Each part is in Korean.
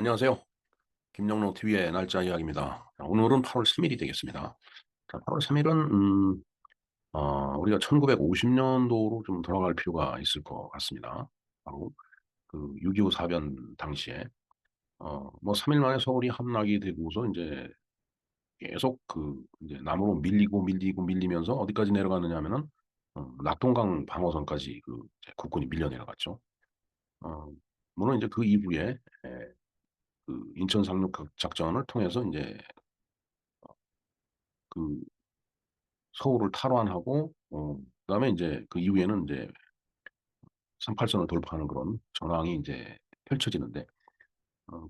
안녕하세요. 김영로 TV의 날짜 이야기입니다. 자, 오늘은 8월 3일이 되겠습니다. 자, 8월 3일은 우리가 1950년도로 좀 돌아갈 필요가 있을 것 같습니다. 바로 그 6.25 사변 당시에 뭐 3일 만에 서울이 함락이 되고서 이제 계속 그 이제 남으로 밀리고 밀리고 밀리면서 어디까지 내려가느냐 하면은 낙동강 방어선까지 그 이제 국군이 밀려 내려갔죠. 어, 물론 이제 그 이후에 그 인천 상륙 작전을 통해서 이제 그 서울을 탈환하고 그다음에 이제 그 이후에는 이제 38선을 돌파하는 그런 전황이 이제 펼쳐지는데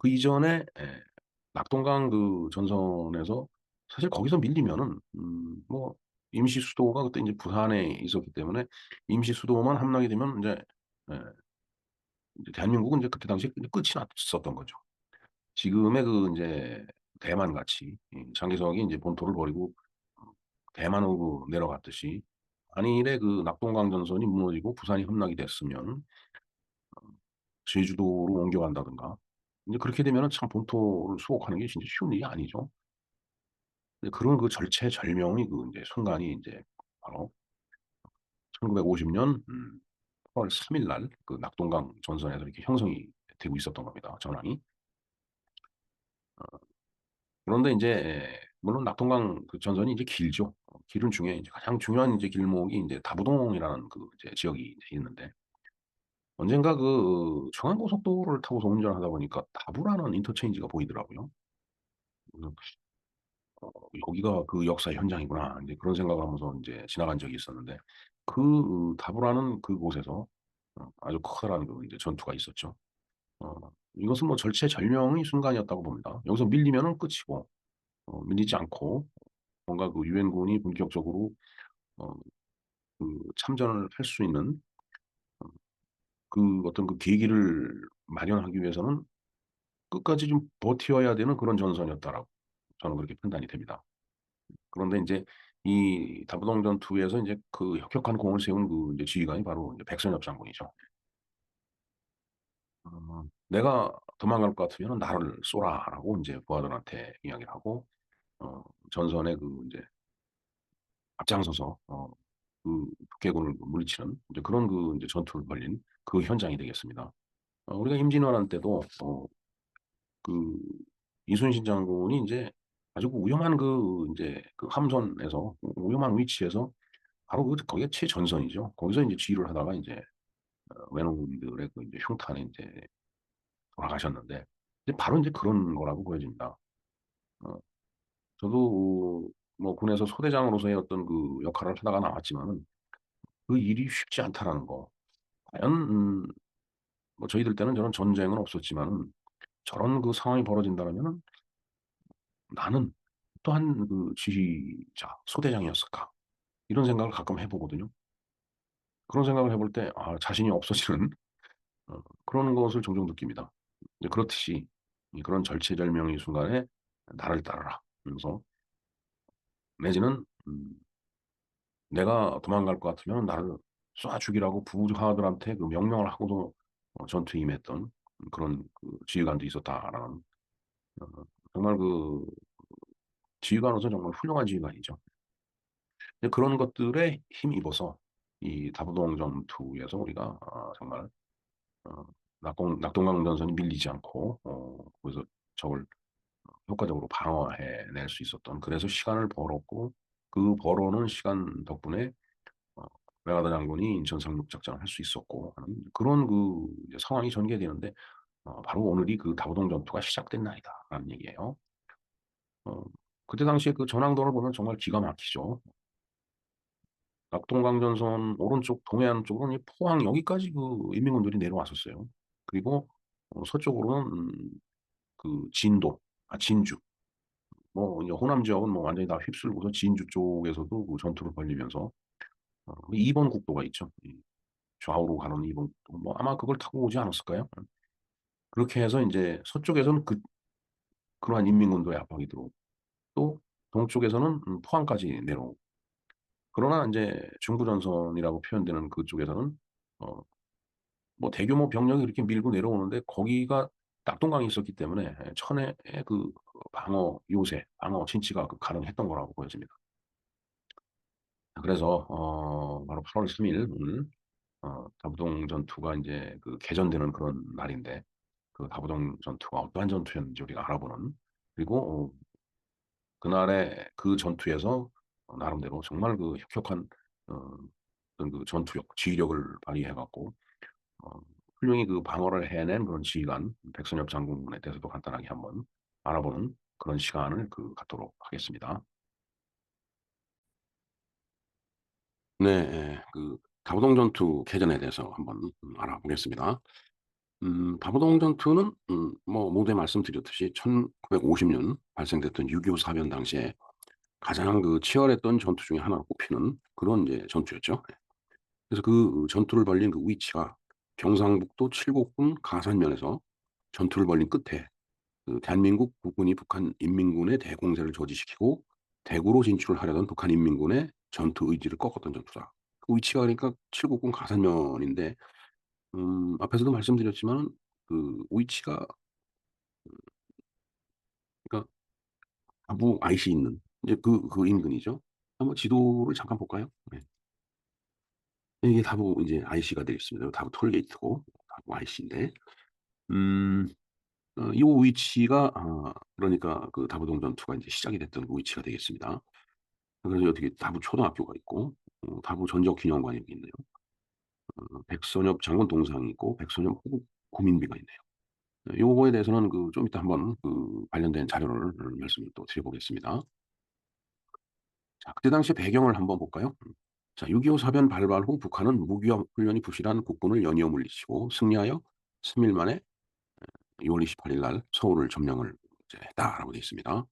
그 이전에 낙동강 그 전선에서 사실 거기서 밀리면은 뭐 임시 수도가 그때 이제 부산에 있었기 때문에 임시 수도만 함락이 되면 예, 이제 대한민국은 이제 그때 당시에 끝이 났었던 거죠. 지금의 그 이제 대만 같이 장개석이 이제 본토를 버리고 어, 대만으로 내려갔듯이 만일에 그 낙동강 전선이 무너지고 부산이 함락이 됐으면 제주도로 옮겨간다든가 이제 그렇게 되면은 참 본토를 수복하는 게 진짜 쉬운 일이 아니죠. 근데 그런 그 절체절명의 그 이제 순간이 이제 바로 1950년 8월 3일 날 그 낙동강 전선에서 이렇게 형성이 되고 있었던 겁니다. 전황이. 그런데 이제 물론 낙동강 그 전선이 이제 길죠. 길은 중에 이제 가장 중요한 이제 길목이 이제 다부동이라는 그 이제 지역이 이제 있는데 언젠가 그 중앙고속도로를 타고서 운전하다 보니까 다부라는 인터체인지가 보이더라고요. 그래서 '여기가 그 역사의 현장이구나.' 인제 그런 생각을 하면서 인제 지나간 적이 있었는데 그 다부라는 그곳에서 아주 커다란 그 이제 전투가 있었죠. 어 이것은 뭐 절체절명의 순간이었다고 봅니다. 여기서 밀리면은 끝이고 밀리지 않고 뭔가 그 유엔군이 본격적으로 어 그 참전을 할 수 있는 그 어떤 그 계기를 마련하기 위해서는 끝까지 좀 버텨야 되는 그런 전선이었다라고 저는 그렇게 판단이 됩니다. 그런데 인제 이 다부동 전투에서 인제 그 혁혁한 공을 세운 그 이제 지휘관이 바로 이제 백선엽 장군이죠. "내가 도망갈 것 같으면은 나를 쏘라."라고 인제 부하들한테 이야기를 하고 어 전선에 그 인제 앞장서서 그 북괴군을 물리치는 이제 그런 그 이제 전투를 벌인 그 현장이 되겠습니다. 우리가 임진왜란 때도 그 이순신 장군이 인제 아주 그 위험한 그 인제 그 함선에서 위험한 위치에서 바로 그 거기가 최전선이죠. 거기서 인제 지휘를 하다가 인제 외놈들의 그 인제 흉탄에 인제 돌아가셨는데 이제 바로 인제 그런 거라고 보여집니다. 어 저도 뭐 군에서 소대장으로서의 어떤 그 역할을 하다가 나왔지만은 그 일이 쉽지 않다라는 거. 과연 뭐 저희들 때는 저런 전쟁은 없었지만은 '저런 그 상황이 벌어진다라면은 나는 또한 그 지휘자, 소대장이었을까?' 이런 생각을 가끔 해 보거든요. 그런 생각을 해볼 때 자신이 없어지는 그런 것을 종종 느낍니다. 이제 그렇듯이 이 그런 절체절명의 순간에 '나를 따르라.' 하면서 내지는 '내가 도망갈 것 같으면 나를 쏴 죽이라.'고 부하들한테 그 명령을 하고도 전투에 임했던 그런 그 지휘관도 있었다라는 어 정말 그 지휘관으로서 정말 훌륭한 지휘관이죠. 근데 그런 것들에 힘입어서 이 다부동 전투에서 우리가 정말 어 낙동강 전선이 밀리지 않고 거기서 적을 효과적으로 방어해 낼 수 있었던 그래서 시간을 벌었고 그 벌어놓은 시간 덕분에 어 메가더 장군이 인천 상륙 작전을 할 수 있었고 하는 그런 그 이제 상황이 전개되는데 바로 오늘이 그 다부동 전투가 시작된 날이다라는 얘기예요. 어 그때 당시에 그 전황도를 보면 정말 기가 막히죠. 낙동강 전선 오른쪽 동해안 쪽으로는 이 포항 여기까지 그 인민군들이 내려왔었어요. 그리고 서쪽으로는 그 진도 진주 뭐 이제 호남 지역은 뭐 완전히 다 휩쓸고서 진주 쪽에서도 그 전투를 벌이면서 2 번 국도가 있죠. 이 좌우로 가는 2번 국도. 뭐 아마 그걸 타고 오지 않았을까요? 그렇게 해서 인제 서쪽에서는 그러한 인민군도의 압박이 들어오고 또 동쪽에서는 포항까지 내려오고 그러나 인제 중부전선이라고 표현되는 그쪽에서는 어 뭐 대규모 병력이 이렇게 밀고 내려오는데 거기가 낙동강이 있었기 때문에 천혜의 그 방어 요새, 방어 진치가 그 가능했던 거라고 보여집니다. 그래서 바로 8월 3일 오늘 다부동 전투가 인제 그 개전되는 그런 날인데, 그 다부동 전투가 어떠한 전투였는지 우리가 알아보는, 그리고 그날의 그 전투에서 나름대로 정말 그 혁혁한 어 어떤 그 전투력, 지휘력을 발휘해 갖고 어 훌륭히 그 방어를 해낸 그런 지휘관 백선엽 장군에 대해서도 간단하게 한번 알아보는 그런 시간을 갖도록 하겠습니다. 네. 예. 다부동 전투 개전에 대해서 한번 알아보겠습니다. 다부동 전투는 뭐 모두에 말씀드렸듯이 1950년 발생됐던 6.25 사변 당시에 가장 치열했던 전투 중에 하나로 꼽히는 그런 이제 전투였죠. 예. 그래서 그 전투를 벌린 그 위치가 경상북도 칠곡군 가산면에서 전투를 벌린 끝에 대한민국 국군이 북한 인민군의 대공세를 저지시키고 대구로 진출을 하려던 북한 인민군의 전투 의지를 꺾었던 전투다. 그 위치가 그러니까 칠곡군 가산면인데, 앞에서도 말씀드렸지만은 위치가 그러니까 다부 IC 있는 이제 그 인근이죠. 한번 지도를 잠깐 볼까요? 네. 이게 다부 인제 IC가 되겠습니다. 다부 톨게이트고 다부 IC인데, 음 요 위치가 그러니까 다부동 전투가 인제 시작이 됐던 그 위치가 되겠습니다. 그래서 어떻게 다부 초등학교가 있고 다부 전적기념관이 여기 있네요. 백선엽 장군 동상이 있고 백선엽 호국 구민비가 있네요. 네, 요거에 대해서는 좀 이따 한번 관련된 자료를 말씀을 또 드려 보겠습니다. 자, 그때 당시 배경을 한번 볼까요? 자, 6.25 사변 발발 후 북한은 무기화 훈련이 부실한 국군을 연이어 물리치고 승리하여 3일 만에 6월 28일 날 서울을 점령을 이제 했다라고 되어 있습니다.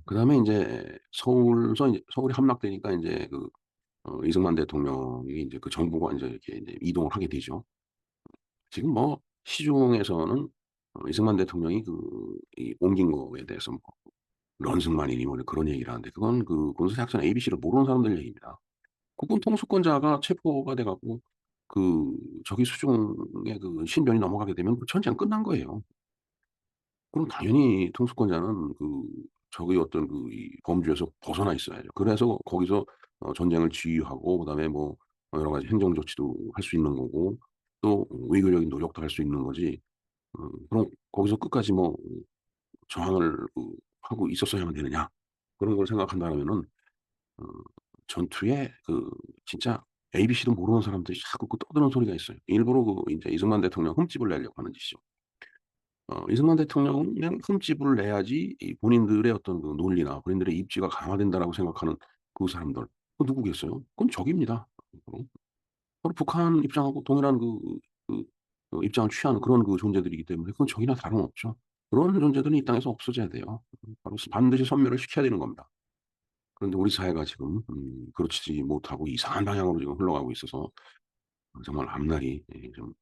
그다음에 인제 서울이 함락되니까 인제 이승만 대통령이 인제 그 정부가 인제 이렇게 인제 이동을 하게 되죠. 지금 뭐 시중에서는 이승만 대통령이 이 옮긴 거에 대해서 뭐 런승만이니 뭐 그런 얘기를 하는데, 그건 군사작전 ABC를 모르는 사람들 얘기입니다. 국군 통수권자가 체포가 돼 갖고 적이 수중에 신변이 넘어가게 되면 그 전쟁은 끝난 거예요. 그럼 당연히 통수권자는 적의 어떤 이 범주에서 벗어나 있어야죠. 그래서 거기서 전쟁을 지휘하고 그다음에 뭐 여러 가지 행정 조치도 할 수 있는 거고, 또 외교적인 노력도 할 수 있는 거지. 그럼 거기서 끝까지 뭐 저항을 하고 있었어야만 되느냐. 그런 걸 생각한다면은 어 전투에 진짜 ABC도 모르는 사람들이 자꾸 떠드는 소리가 있어요. 일부러 인제 이승만 대통령 흠집을 내려고 하는 짓이죠. 이승만 대통령은 그냥 흠집을 내야지 이 본인들의 어떤 논리나 본인들의 입지가 강화된다라고 생각하는 그 사람들, 누구겠어요? 그건 적입니다. 바로 북한 입장하고 동일한 그 입장을 취하는 그런 존재들이기 때문에 그건 적이나 다름없죠. 그런 존재들은 이 땅에서 없어져야 돼요. 바로 반드시 섬멸을 시켜야 되는 겁니다. 그런데 우리 사회가 지금 그렇지 못하고 이상한 방향으로 지금 흘러가고 있어서 정말 앞날이 좀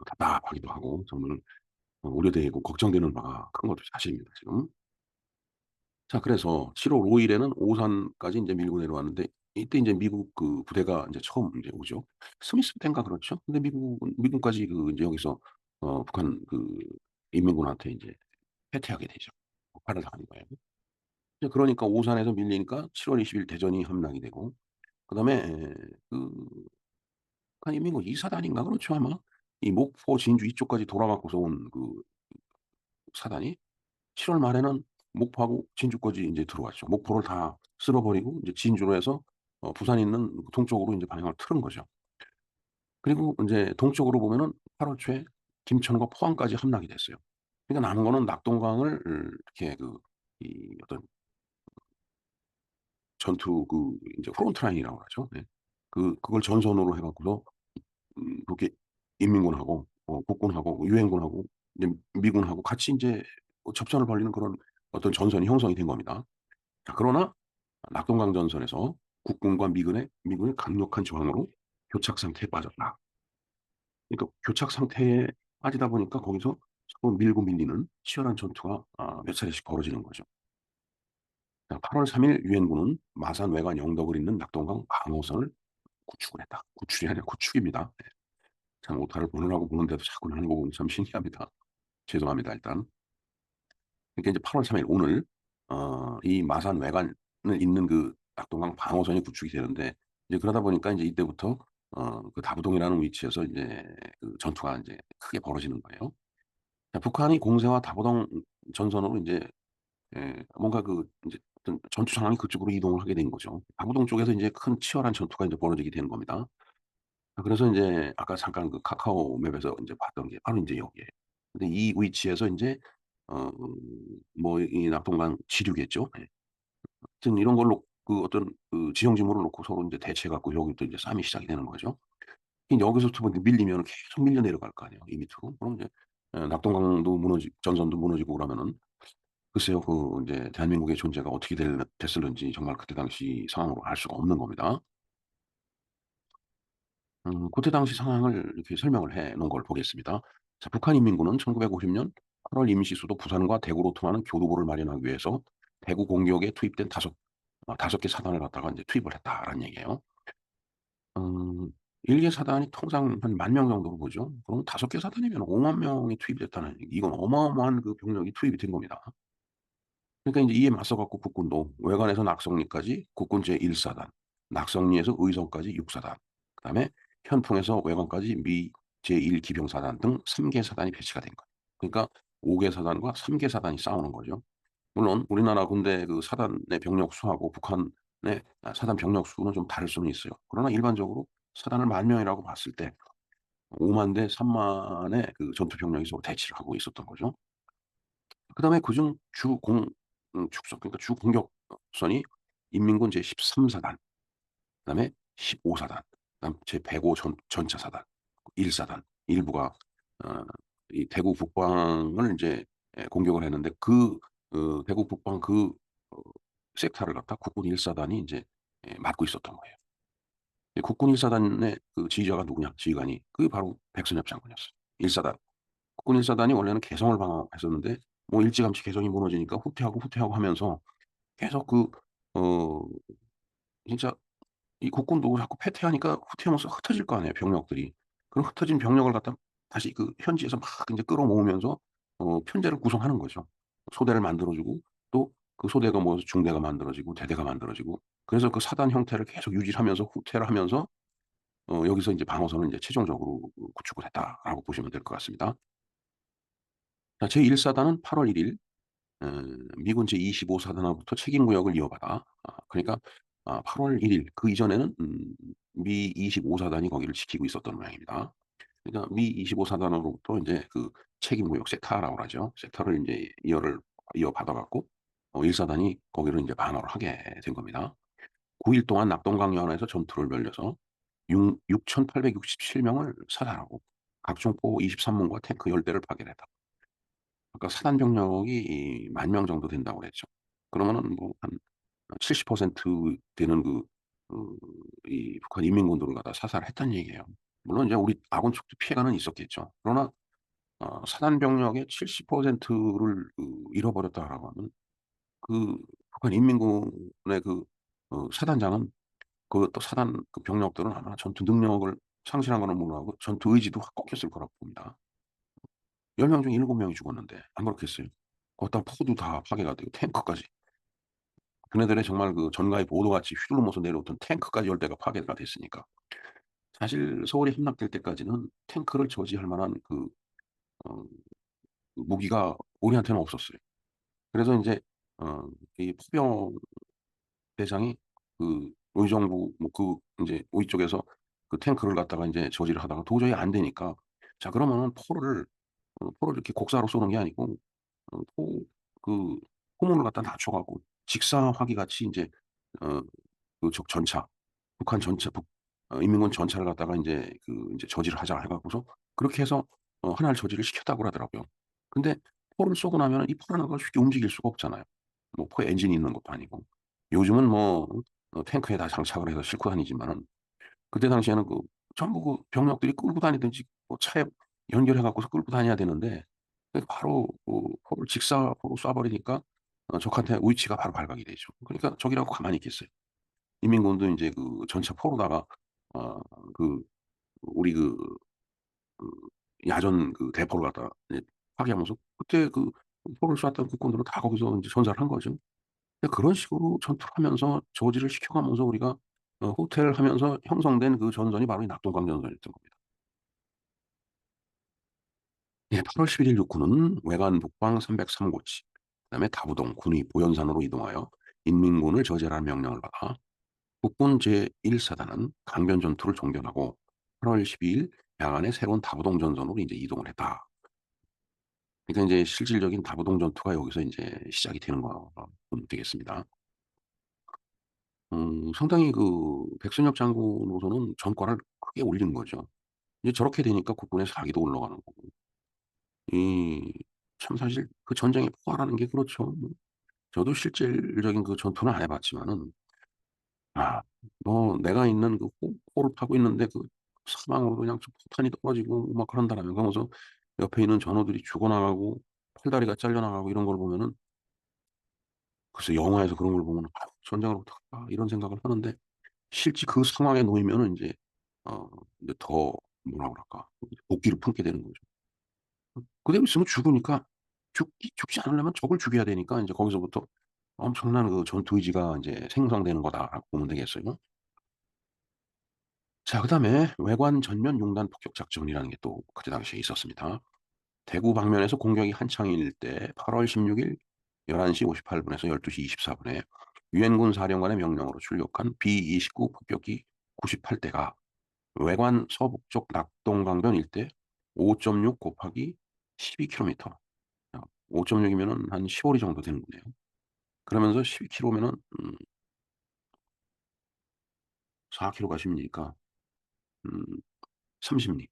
답답하기도 하고, 정말 우려되고 걱정되는 바가 큰 것도 사실입니다 지금. 자, 그래서 7월 5 일에는 오산까지 인제 밀고 내려왔는데, 이때 인제 미국 부대가 인제 처음 인제 오죠. 스미스 때인가 그렇죠. 근데 미군까지 인제 여기서 북한 인민군한테 인제 패퇴하게 되죠. 폭발을 당하는 거예요. 이제 그러니까 오산에서 밀리니까 7월 20일 대전이 함락이 되고, 그다음에 그 북한 인민군 2 사단인가 그렇죠 아마. 이 목포, 진주 이쪽까지 돌아 갖고서 온 사단이 7월 말에는 목포하고 진주까지 인제 들어왔죠. 목포를 다 쓸어 버리고 인제 진주로 해서 부산에 있는 동쪽으로 인제 방향을 틀은 거죠. 그리고 인제 동쪽으로 보면은 8월 초에 김천과 포항까지 함락이 됐어요. 그러니까 남은 거는 낙동강을 이렇게 이 어떤 전투 인제 프론트 라인이라고 하죠. 네. 그걸 전선으로 해 갖고서 그렇게 인민군하고 국군하고 유엔군하고 이제 미군하고 같이 인제 접전을 벌이는 그런 어떤 전선이 형성이 된 겁니다. 자, 그러나 낙동강 전선에서 국군과 미군의 강력한 저항으로 교착 상태에 빠졌다. 그러니까 교착 상태에 빠지다 보니까 거기서 서로 밀고 밀리는 치열한 전투가 몇 차례씩 벌어지는 거죠. 자, 8월 3일 유엔군은 마산 외관 영덕을 잇는 낙동강 방어선을 구축을 했다. 구출이 아니라 구축입니다. 네. 참 오타를 보느라고 보는데도 자꾸 나는 거 보면 참 신기합니다. 죄송합니다 일단. 그러니까 이제 8월 3일 오늘 이 마산 외관을 잇는 그 낙동강 방어선이 구축이 되는데, 이제 그러다 보니까 이제 이때부터 그 다부동이라는 위치에서 이제 그 전투가 인제 크게 벌어지는 거예요. 자, 북한이 공세와 다부동 전선으로 인제 뭔가 그 인제 어떤 전투 상황이 그쪽으로 이동을 하게 된 거죠. 다부동 쪽에서 인제 큰 치열한 전투가 인제 벌어지게 되는 겁니다. 그래서 인제 아까 잠깐 그 카카오 맵에서 인제 봤던 게 바로 인제 여기에요. 근데 이 위치에서 인제 어 뭐 이 낙동강 지류겠죠. 예. 하여튼 이런 걸로 그 어떤 그 지형 징후를 놓고 서로 인제 대치해 갖고 여기부터 이제 싸움이 시작이 되는 거죠. 여기서부터 뭐 밀리면은 계속 밀려 내려갈 거 아니에요, 이 밑으로. 그럼 이제 낙동강도 전선도 무너지고 그러면은 글쎄요. 그 인제 대한민국의 존재가 어떻게 됐을는지 정말 그때 당시 상황으로 알 수가 없는 겁니다. 그때 당시 상황을 이렇게 설명을 해 놓은 걸 보겠습니다. 자, 북한 인민군은 1950년 8월 임시 수도 부산과 대구로 통하는 교두보를 마련하기 위해서 대구 공격에 투입된 다섯 개 사단을 갖다가 인제 투입을 했다라는 얘기예요. 음 1개 사단이 통상 한 10,000명 정도로 보죠. 그럼 다섯 개 사단이면 50,000 명이 투입이 됐다는 얘기, 이건 어마어마한 그 병력이 투입이 된 겁니다. 그러니까 인제 이에 맞서 갖고 국군도 외관에서 낙성리까지 국군 제1 사단, 낙성리에서 의성까지 6 사단, 그다음에 현풍에서 외관까지 미 제1 기병사단 등 3개 사단이 배치가 된 거예요. 그러니까 5개 사단과 3개 사단이 싸우는 거죠. 물론 우리나라 군대 그 사단의 병력 수하고 북한의 사단 병력 수는 좀 다를 수는 있어요. 그러나 일반적으로 사단을 10,000명이라고 봤을 때 50,000 대 30,000의 그 전투 병력이 서로 대치를 하고 있었던 거죠. 그다음에 그중 축소, 그러니까 주 공격선이 인민군 제13 사단, 그다음에 15 사단, 그다음 제105 전차 사단, 1 사단 일부가 어 이 대구 북방을 인제 공격을 했는데, 대구 북방 어 섹터를 갖다 국군 1 사단이 인제 맡고 있었던 거예요. 이 국군 1 사단의 그 지휘자가 누구냐, 지휘관이 그게 바로 백선엽 장군이었어요. 1 사단. 국군 1 사단이 원래는 개성을 방어했었는데 뭐 일찌감치 개성이 무너지니까 후퇴하고 하면서 계속 어 진짜 이 국군도 자꾸 패퇴하니까 후퇴하면서 흩어질 거 아니에요, 병력들이. 그런 흩어진 병력을 갖다 다시 그 현지에서 막 인제 끌어모으면서 편대를 구성하는 거죠. 소대를 만들어 주고, 또 그 소대가 모여서 중대가 만들어지고 대대가 만들어지고, 그래서 그 사단 형태를 계속 유지를 하면서 후퇴를 하면서 여기서 인제 방어선을 인제 최종적으로 구축을 했다라고 보시면 될 것 같습니다. 자, 제1 사단은 8월 1일 미군 제25 사단으로부터 책임 구역을 이어받아, 그러니까 8월 1일 그 이전에는 미 25 사단이 거기를 지키고 있었던 모양입니다. 그러니까 미 25 사단으로부터 인제 그 책임 구역 섹타라고 하죠. 섹터를 인제 이어받아 갖고 1 사단이 거기를 인제 방어를 하게 된 겁니다. 9일 동안 낙동강 연안에서 전투를 벌여서 6,867 명을 사살하고 각종 포 23 문과 탱크 10 대를 파견했다. 아까 사단 병력이 이 10,000명 정도 된다고 그랬죠. 그러면은 뭐 한 70% 되는 그 이 북한 인민군들을 갖다 사살을 했다는 얘기예요. 물론 이제 우리 아군 측도 피해가는 있었겠죠. 그러나 사단 병력의 70%를 잃어버렸다라고 하면 그 북한 인민군의 사단장은 또 사단 그 병력들은 아마 전투 능력을 상실한 거는 물론하고 전투 의지도 확 꺾였을 거라고 봅니다. 10명 중에 7 명이 죽었는데 안 그렇겠어요? 거기다 포도 다 파괴가 되고 탱크까지. 그네들의 정말 그 전가의 보도같이 휘둘르면서 내려오던 탱크까지 10 대가 파괴가 됐으니까. 사실 서울이 함락될 때까지는 탱크를 저지할 만한 어 무기가 우리한테는 없었어요. 그래서 인제 이 포병 대장이 의정부 뭐 인제 우리 쪽에서 그 탱크를 갖다가 인제 저지를 하다가 도저히 안 되니까, 자 그러면은 포를 이렇게 곡사로 쏘는 게 아니고 어 포 그 포문을 갖다 낮춰 갖고 직사화기 같이 인제 어 적 전차, 북한 전차 인민군 전차를 갖다가 인제 저지를 하자 해 갖고서 그렇게 해서 하나를 저지를 시켰다고 그러더라고요. 근데 포를 쏘고 나면은 이 포라는 걸 쉽게 움직일 수가 없잖아요. 뭐 포에 엔진이 있는 것도 아니고. 요즘은 뭐 탱크에 다 장착을 해서 싣고 다니지만은 그때 당시에는 전부 병력들이 끌고 다니든지 뭐 차에 연결해 갖고서 끌고 다녀야 되는데 바로 포를 직사포로 쏴 버리니까 적한테 위치가 바로 발각이 되죠. 그러니까 적이라고 가만히 있겠어요. 인민군도 인제 그 전차 포로다가 어 그 우리 그 야전 그 대포를 갖다가 이제 파기하면서 그때 그 포를 쐈던 국군들은 다 거기서 인제 전사를 한 거죠. 근데 그런 식으로 전투를 하면서 저지를 시켜가면서 우리가 후퇴를 하면서 형성된 그 전선이 바로 이 낙동강 전선이었던 겁니다. 예 8월 11일 육군은 외관 북방 303 고치 그다음에 다부동, 군위, 보연산으로 이동하여 인민군을 저지하라는 명령을 받아 국군 제1 사단은 강변 전투를 종전하고 8월 12일 야간에 새로운 다부동 전선으로 인제 이동을 했다. 그러니까 인제 실질적인 다부동 전투가 여기서 인제 시작이 되는 거 보면 되겠습니다. 상당히 그 백선엽 장군으로서는 전과를 크게 올린 거죠. 이제 저렇게 되니까 국군의 사기도 올라가는 거고. 이 참 사실 그 전쟁의 포화라는 게 그렇죠. 저도 실질적인 그 전투는 안 해 봤지만은 아 뭐 내가 있는 그 포를 파고 있는데 그 사방으로 그냥 저 포탄이 떨어지고 막 그런다라면 그러면서 옆에 있는 전우들이 죽어 나가고 팔다리가 잘려 나가고 이런 걸 보면은 글쎄 영화에서 그런 걸 보면 '아유 전쟁을 어떡할까.' 이런 생각을 하는데 실제 그 상황에 놓이면은 인제 어 이제 더 뭐라 그럴까 복기를 품게 되는 거죠. 그대로 있으면 죽으니까 죽지 않으려면 적을 죽여야 되니까 인제 거기서부터 엄청난 그 전투 의지가 인제 생성되는 거다라고 보면 되겠어요. 자 그다음에 외관 전면 융단 폭격 작전이라는 게 또 그때 당시에 있었습니다. 대구 방면에서 공격이 한창일 때 8월 16일 11시 58 분에서 12시 24 분에 유엔군 사령관의 명령으로 출격한 B-29 폭격기 98 대가 외관 서북쪽 낙동강변 일대 5.6 곱하기 12 킬로미터 5.6 이면은 한 15리 정도 되는 거네요. 그러면서 12 킬로면은 4 킬로가 10 리니까 음 30 리.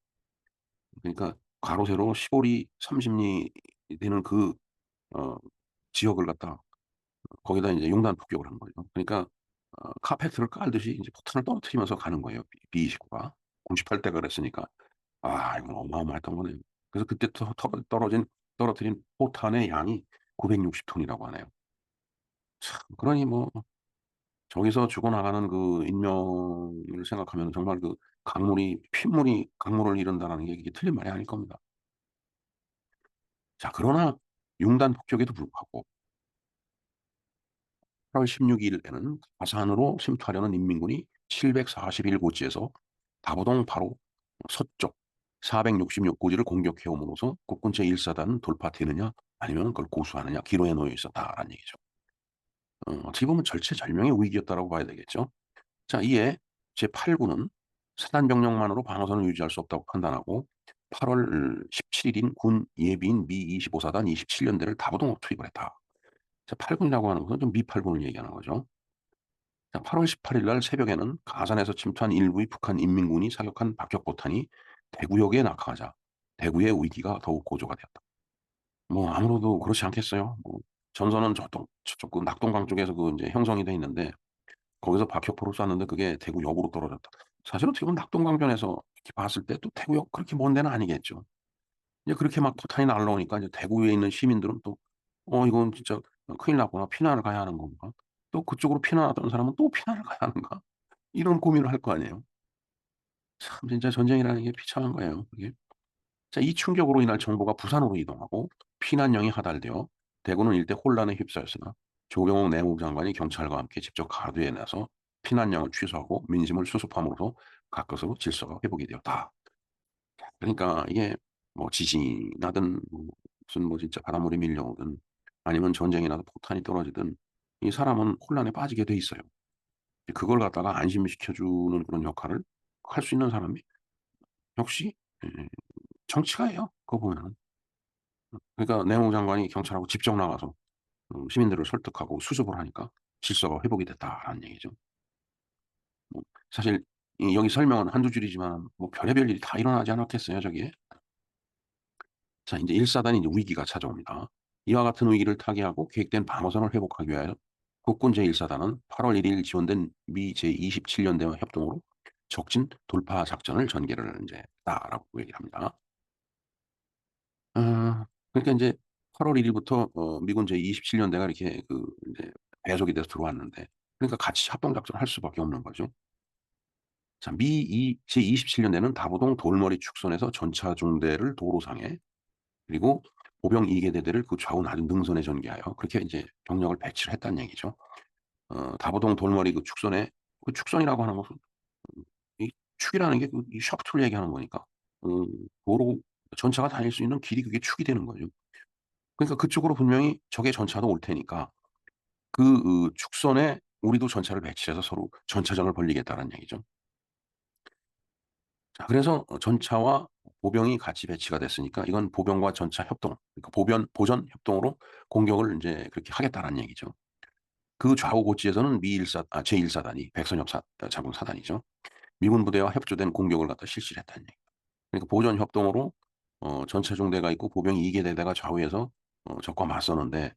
그러니까 가로 세로 15리 30리 되는 그 어 지역을 갖다 거기다 인제 용단 폭격을 한 거죠. 그러니까 카페트를 깔듯이 인제 포탄을 떨어뜨리면서 가는 거예요 B29가. 98 대가 그랬으니까. 아 이건 어마어마했던 거네요. 그래서 그때 떨어진 포탄의 양이 960 톤이라고 하네요. 참 그러니 뭐 저기서 죽어나가는 그 인명을 생각하면 정말 그 강물이 핏물이 강물을 이룬다라는 게 이게 틀린 말이 아닐 겁니다. 자 그러나 융단 폭격에도 불구하고 8월 16 일에는 아산으로 침투하려는 인민군이 741 고지에서 다보동 바로 서쪽 466 고지를 공격해 옴으로써 국군 제1 사단은 돌파되느냐 아니면 그걸 고수하느냐 기로에 놓여 있었다라는 얘기죠. 어떻게 보면 절체절명의 위기였다라고 봐야 되겠죠. 자 이에 제8 구는 사단 병력만으로 방어선을 유지할 수 없다고 판단하고 8월 17 일인 군 예비인 미25 사단 27 연대를 다부동으로 투입을 했다. 자 8 군이라고 하는 것은 좀 미8 군을 얘기하는 거죠. 자 8월 18일 날 새벽에는 가산에서 침투한 일부의 북한 인민군이 사격한 박격포탄이 대구역에 낙하하자 대구의 위기가 더욱 고조가 되었다. 뭐 아무래도 그렇지 않겠어요? 뭐 전선은 저쪽 그 낙동강 쪽에서 그 인제 형성이 돼 있는데 거기서 박격포를 쐈는데 그게 대구역으로 떨어졌다. 사실 어떻게 보면 낙동강변에서 이렇게 봤을 때 또 대구역 그렇게 먼 데는 아니겠죠. 이제 그렇게 막 포탄이 날라오니까 이제 대구에 있는 시민들은 또 '어 이건 진짜 큰일 났구나. 피난을 가야 하는 건가?' 또 그쪽으로 피난하던 사람은 '또 피난을 가야 하는가?' 이런 고민을 할 거 아니에요. 참 진짜 전쟁이라는 게 비참한 거예요 이게. 자 이 충격으로 인할 정부가 부산으로 이동하고 피난령이 하달되어 대구는 일대 혼란에 휩싸였으나 조경호 내무장관이 경찰과 함께 직접 가두에 나서 피난령을 취소하고 민심을 수습함으로써 가까스로 질서가 회복이 되었다. 그러니까 이게 뭐 지진이 나든 뭐 무슨 뭐 진짜 바닷물이 밀려오든 아니면 전쟁이 나서 포탄이 떨어지든 이 사람은 혼란에 빠지게 돼 있어요. 그걸 갖다가 안심시켜 주는 그런 역할을 할 수 있는 사람이 역시 예 정치가예요 그거 보면은. 그러니까 내무장관이 경찰하고 직접 나가서 시민들을 설득하고 수습을 하니까 질서가 회복이 됐다라는 얘기죠. 뭐 사실 여기 설명은 한두 줄이지만 뭐 별의별 일이 다 일어나지 않았겠어요 저기에. 자 인제 1 사단이 이제 위기가 찾아옵니다. 이와 같은 위기를 타개하고 계획된 방어선을 회복하기 위하여 국군 제1 사단은 8월 1일 지원된 미 제27 연대와 협동으로 적진 돌파 작전을 전개를 인제 했다라고 얘기를 합니다. 그러니까 인제 8월 1 일부터 미군 제27 연대가 이렇게 그 인제 배속이 돼서 들어왔는데 그러니까 같이 합동 작전을 할 수밖에 없는 거죠. 자, 제27년대는 다부동 돌머리 축선에서 전차 중대를 도로상에, 그리고 보병 2계대대를 그 좌우 낮은 능선에 전개하여 그렇게 인제 병력을 배치를 했다는 얘기죠. 다부동 돌머리 그 축선에, 그 축선이라고 하는 것은 이 축이라는 게 그 이 셔틀을 얘기하는 거니까 음 도로 전차가 다닐 수 있는 길이, 그게 축이 되는 거죠. 그러니까 그쪽으로 분명히 적의 전차도 올 테니까 축선에 우리도 전차를 배치해서 서로 전차전을 벌이겠다는 얘기죠. 자, 그래서 전차와 보병이 같이 배치가 됐으니까 이건 보병과 전차 협동, 그러니까 보전 협동으로 공격을 인제 그렇게 하겠다는 얘기죠. 그 좌우 고지에서는 제1 사단이 백선엽 장군 사단이죠. 미군 부대와 협조된 공격을 갖다 실시를 했다는 얘기예요. 그러니까 보전 협동으로 전차 중대가 있고 보병 2 계대대가 좌우에서 적과 맞서는데,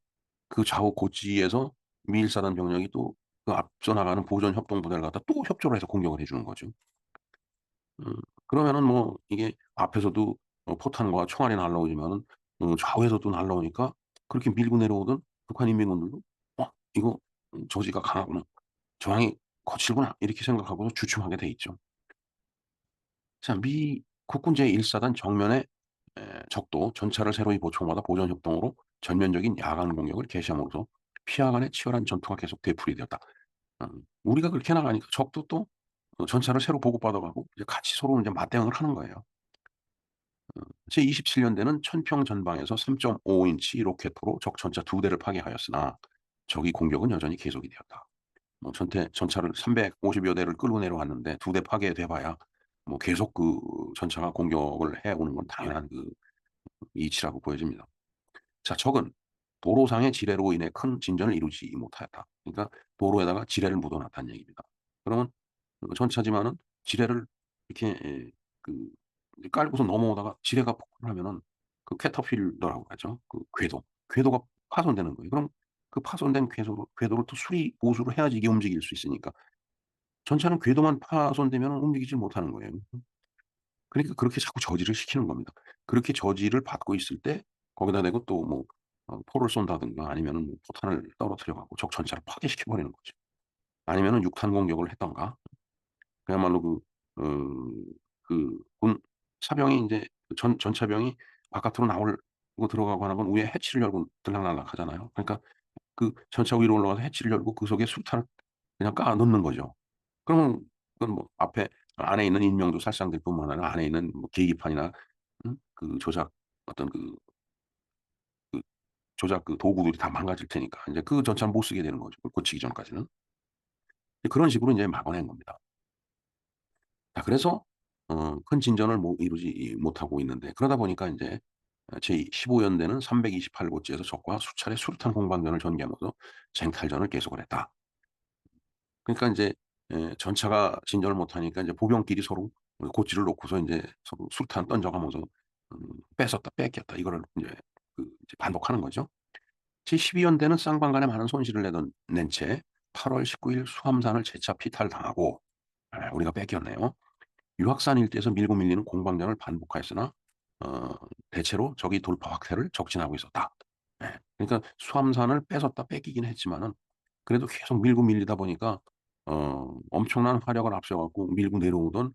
그 좌우 고지에서 미1 사단 병력이 또 그 앞서 나가는 보전 협동 부대를 갖다 또 협조를 해서 공격을 해 주는 거죠. 음 그러면은 뭐 이게 앞에서도 포탄과 총알이 날라오지만은 좌우에서도 날라오니까 그렇게 밀고 내려오던 북한 인민군들도 '어 이거 저지가 강하구나. 저항이 거칠구나.' 이렇게 생각하고서 주춤하게 돼 있죠. 자, 미 국군 제1 사단 정면에 적도 전차를 새로이 보충받아 보전 협동으로 전면적인 야간 공격을 개시함으로써 피하 간의 치열한 전투가 계속 되풀이되었다. 우리가 그렇게 나가니까 적도 또 전차를 새로 보급받아 가고 이제 같이 서로 인제 맞대응을 하는 거예요. 제27년대는 천평 전방에서 3.5 인치 로켓포로 적 전차 2대를 파괴하였으나 적의 공격은 여전히 계속이 되었다. 뭐 전차를 350여 대를 끌고 내려왔는데 2대 파괴돼 봐야 뭐 계속 그 전차가 공격을 해 오는 건 당연한 그 이치라고 보여집니다. 자, 적은 도로상의 지뢰로 인해 큰 진전을 이루지 못하였다. 그러니까 도로에다가 지뢰를 묻어 놨다는 얘기입니다. 그러면 전차지만은 지뢰를 이렇게 그 이제 깔고서 넘어오다가 지뢰가 폭발을 하면은 그 캐터필러라고 하죠. 그 궤도가 파손되는 거예요. 그럼 그 파손된 궤도를 또 보수를 해야지 이게 움직일 수 있으니까 전차는 궤도만 파손되면은 움직이질 못하는 거예요. 그러니까 그렇게 자꾸 저지를 시키는 겁니다. 그렇게 저지를 받고 있을 때 거기다 대고 또 뭐 포를 쏜다든가 아니면은 뭐 포탄을 떨어뜨려 갖고 적 전차를 파괴시켜 버리는 거죠. 아니면은 육탄 공격을 했던가, 그야말로 군 사병이 인제 전차병이 바깥으로 나오고 들어가고 하는 건 위에 해치를 열고 들락날락 하잖아요. 그러니까 그 전차 위로 올라가서 해치를 열고 그 속에 수류탄을 그냥 까아 넣는 거죠. 그러면 그건 뭐 안에 있는 인명도 살상될 뿐만 아니라 안에 있는 뭐 계기판이나 그 어떤 조작 도구들이 다 망가질 테니까 인제 그 전차는 못 쓰게 되는 거죠, 그걸 고치기 전까지는. 그런 식으로 인제 막아낸 겁니다. 자, 그래서 큰 진전을 이루지 못하고 있는데, 그러다 보니까 인제 제15 연대는 328 고지에서 적과 수차례 수류탄 공방전을 전개하면서 쟁탈전을 계속을 했다. 그러니까 인제 전차가 진전을 못하니까 인제 보병끼리 서로 고지를 놓고서 인제 서로 수류탄 던져 가면서 뺏었다 뺏겼다 이거를 인제 이제 반복하는 거죠. 제12 연대는 쌍방간에 많은 손실을 낸 채 8월 19일 수함산을 재차 피탈당하고, 우리가 뺏겼네요. 유학산 일대에서 밀고 밀리는 공방전을 반복하였으나 어 대체로 적이 돌파 확대를 적진하고 있었다. 예. 그러니까 수함산을 뺏었다 뺏기긴 했지만은 그래도 계속 밀고 밀리다 보니까 엄청난 화력을 앞세 갖고 밀고 내려오던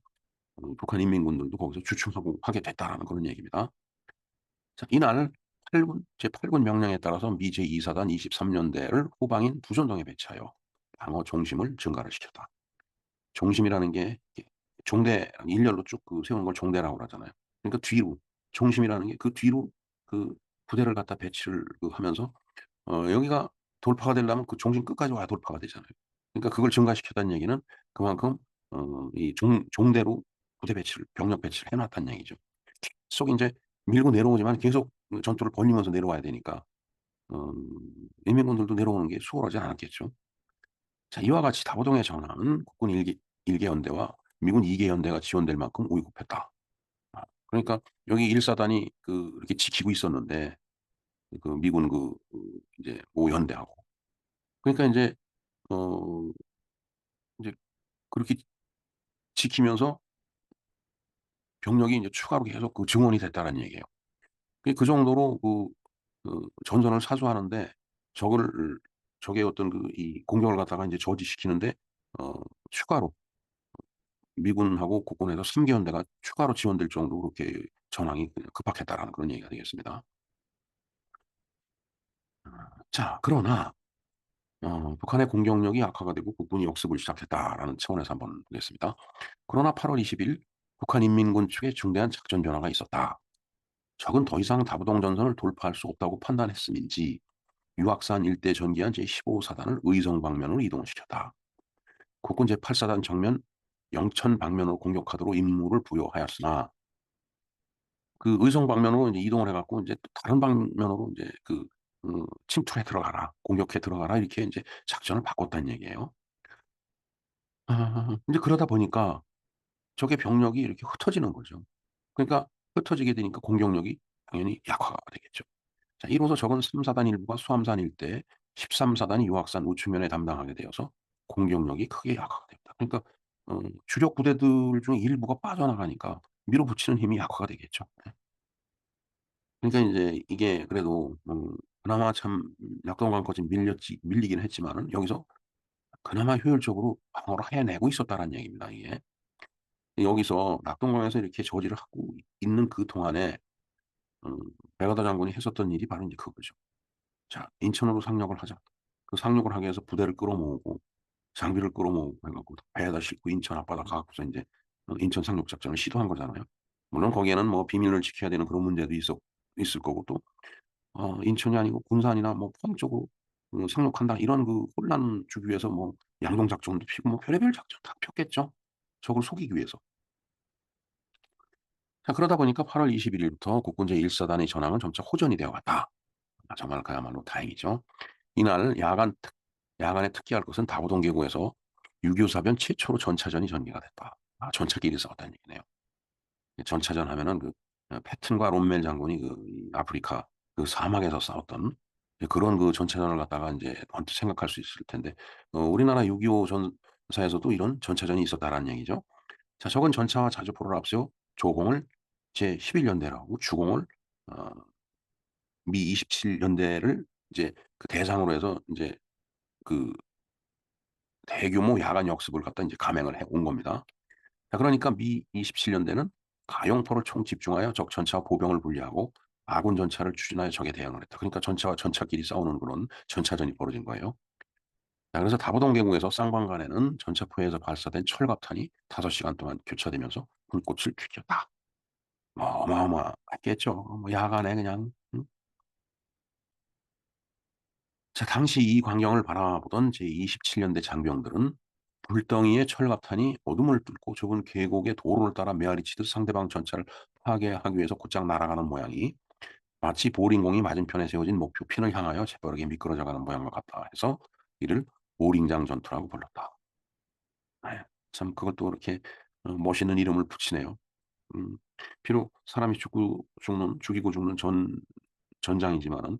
북한 인민군들도 거기서 주춤하고 하게 됐다라는 그런 얘기입니다. 자, 이날 8군 명령에 따라서 미 제2 사단 23 년대를 후방인 부전동에 배치하여 방어 중심을 증가를 시켰다. 중심이라는 게 이게 종대 일렬로 쭉 세우는 걸 종대라고 그러잖아요. 그러니까 뒤로 중심이라는 게 그 뒤로 그 부대를 갖다 배치를 하면서 여기가 돌파가 되려면 그 중심 끝까지 와야 돌파가 되잖아요. 그러니까 그걸 증가시켰다는 얘기는 그만큼 이 종대로 부대 배치를 병력 배치를 해 놨다는 얘기죠. 계속 인제 밀고 내려오지만 계속 전투를 벌리면서 내려와야 되니까 음 인민군들도 내려오는 게 수월하지 않았겠죠. 자, 이와 같이 다부동의 전황은 국군 1개 연대와 미군 2개 연대가 지원될 만큼 위급했다. 그러니까 여기 1 사단이 이렇게 지키고 있었는데 미군 이제 5 연대하고, 그러니까 인제 어 인제 그렇게 지키면서 병력이 인제 추가로 계속 증원이 됐다는 얘기예요. 그 정도로 전선을 사수하는데 적을 적의 어떤 이 공격을 갖다가 인제 저지시키는데 어 추가로 미군하고 국군에서 3개 연대가 추가로 지원될 정도로 그렇게 전황이 급박했다라는 그런 얘기가 되겠습니다. 자, 그러나 북한의 공격력이 약화가 되고 국군이 역습을 시작했다라는 차원에서 한번 보겠습니다. 그러나 8월 20일 북한 인민군 측에 중대한 작전 변화가 있었다. 적은 더 이상 다부동 전선을 돌파할 수 없다고 판단했음인지 유악산 일대 전기한 제15사단을 의성 방면으로 이동을 시켰다. 국군 제8사단 정면 영천 방면으로 공격하도록 임무를 부여하였으나 그 의성 방면으로 이제 이동을 해 갖고 이제 또 다른 방면으로 이제 침투해 들어가라, 공격해 들어가라 이렇게 인제 작전을 바꿨다는 얘기예요. 인제 그러다 보니까 적의 병력이 이렇게 흩어지는 거죠. 그러니까 흩어지게 되니까 공격력이 당연히 약화가 되겠죠. 자, 이로써 적은 3 사단 일부가 수암산 일대, 13 사단이 유악산 우측면에 담당하게 되어서 공격력이 크게 약화가 됩니다. 그러니까 주력 부대들 중에 일부가 빠져나가니까 밀어붙이는 힘이 약화가 되겠죠. 예. 그러니까 인제 이게 그래도 그나마 참 낙동강까지 밀리긴 했지만은 여기서 그나마 효율적으로 방어를 해내고 있었다라는 얘기입니다 이게. 여기서 낙동강에서 이렇게 저지를 하고 있는 그 동안에 음 백여도 장군이 했었던 일이 바로 인제 그거죠. 자, 인천으로 상륙을 하자. 그 상륙을 하기 위해서 부대를 끌어모으고 장비를 끌어모으고 해 갖고 배에다 싣고 인천 앞바다 가 갖고서 인제 인천 상륙 작전을 시도한 거잖아요. 물론 거기에는 뭐 비밀을 지켜야 되는 그런 문제도 있을 거고 또 인천이 아니고 군산이나 뭐 포항 쪽으로 상륙한다 이런 그 혼란을 주기 위해서 뭐 양동 작전도 피고 뭐 별의별 작전 다 폈겠죠, 적을 속이기 위해서. 자, 그러다 보니까 8월 21 일부터 국군 제1사단의 전황은 점차 호전이 되어 갔다. 정말 그야말로 다행이죠. 이날 야간에 특기할 것은 다부동 계곡에서 6.25 사변 최초로 전차전이 전개가 됐다. 전차끼리 싸웠다는 얘기네요. 전차전 하면은 패튼과 롬멜 장군이 이 아프리카 그 사막에서 싸웠던 그런 그 전차전을 갖다가 인제 언뜻 생각할 수 있을 텐데 우리나라 6.25 전사에서도 이런 전차전이 있었다라는 얘기죠. 자, 적은 전차와 자주포를 앞세워 조공을 제11 연대라고 주공을 어 미 27 연대를 이제 그 대상으로 해서 인제 그 대규모 야간 역습을 갖다 인제 감행을 해 온 겁니다. 자, 그러니까 미 27 연대는 가용포를 총집중하여 적 전차와 보병을 분리하고 아군 전차를 추진하여 적에 대응을 했다. 그러니까 전차와 전차끼리 싸우는 그런 전차전이 벌어진 거예요. 자, 그래서 다부동 계곡에서 쌍방간에는 전차포에서 발사된 철갑탄이 5 시간 동안 교차되면서 불꽃을 튀겼다. 뭐 어마어마했겠죠. 뭐 야간에 그냥. 자, 당시 이 광경을 바라보던 제27 연대 장병들은 불덩이의 철갑탄이 어둠을 뚫고 좁은 계곡의 도로를 따라 메아리치듯 상대방 전차를 파괴하기 위해서 곧장 날아가는 모양이 마치 보링공이 맞은편에 세워진 목표 핀을 향하여 재빠르게 미끄러져 가는 모양과 같다 해서 이를 보링장 전투라고 불렀다. 예. 참 그것도 이렇게 멋있는 이름을 붙이네요. 음 비록 사람이 죽이고 죽는 전장이지만은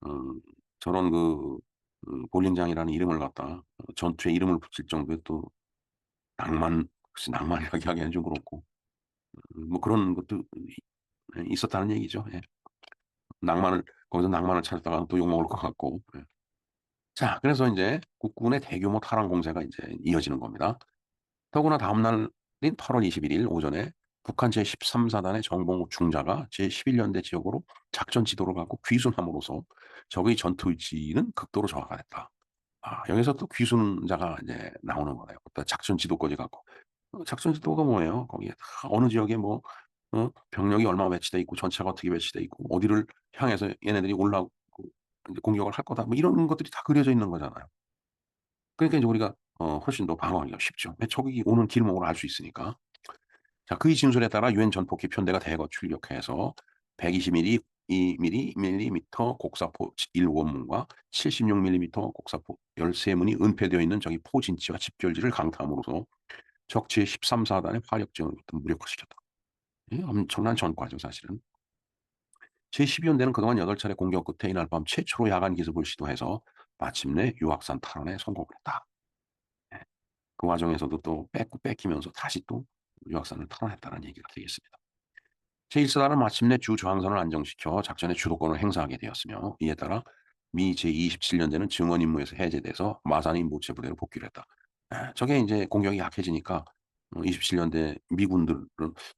음 저런 볼링장이라는 이름을 갖다 전투에 이름을 붙일 정도의 또 글쎄 낭만이라고 하기에는 좀 그렇고 뭐 그런 것도 있었다는 얘기죠. 예. 낭만을 거기서 낭만을 찾았다가는 또 욕먹을 것 같고. 예. 자, 그래서 인제 국군의 대규모 탈환 공세가 인제 이어지는 겁니다. 더구나 다음 날인 8월 21일 오전에 북한 제13 사단의 정봉욱 중자가 제11 연대 지역으로 작전 지도를 갖고 귀순함으로써 적의 전투 위치는 극도로 정확화 됐다. 여기서 또 귀순자가 이제 나오는 거네요. 어떤 작전 지도까지 갖고. 작전 지도가 뭐예요? 거기에 다 어느 지역에 뭐 병력이 얼마나 배치돼 있고 전차가 어떻게 배치돼 있고 어디를 향해서 얘네들이 올라오고 인제 공격을 할 거다. 뭐 이런 것들이 다 그려져 있는 거잖아요. 그러니까 인제 우리가 훨씬 더 방어하기가 쉽죠. 왜 적이 오는 길목을 알 수 있으니까. 자, 그의 진술에 따라 유엔 전폭기 편대가 대거 출격해서 120 밀리미터 곡사포 7문과 76 밀리미터 곡사포 13문이 은폐되어 있는 저기 포진지와 집결지를 강타함으로써 적 제13 사단의 화력정을 무력화시켰다. 이 엄청난 전과죠 사실은. 제12 연대는 그동안 8차례 공격 끝에 이날 밤 최초로 야간 기습을 시도해서 마침내 유악산 탈환에 성공을 했다. 예. 그 과정에서도 또 뺏고 뺏기면서 다시 또 유악산을 탈환했다는 얘기가 되겠습니다. 제1사단은 마침내 주 저항선을 안정시켜 작전의 주도권을 행사하게 되었으며 이에 따라 미 제27 연대는 증원 임무에서 해제돼서 마산 임무체 부대로 복귀를 했다. 저게 인제 공격이 약해지니까 27 년대 미군들은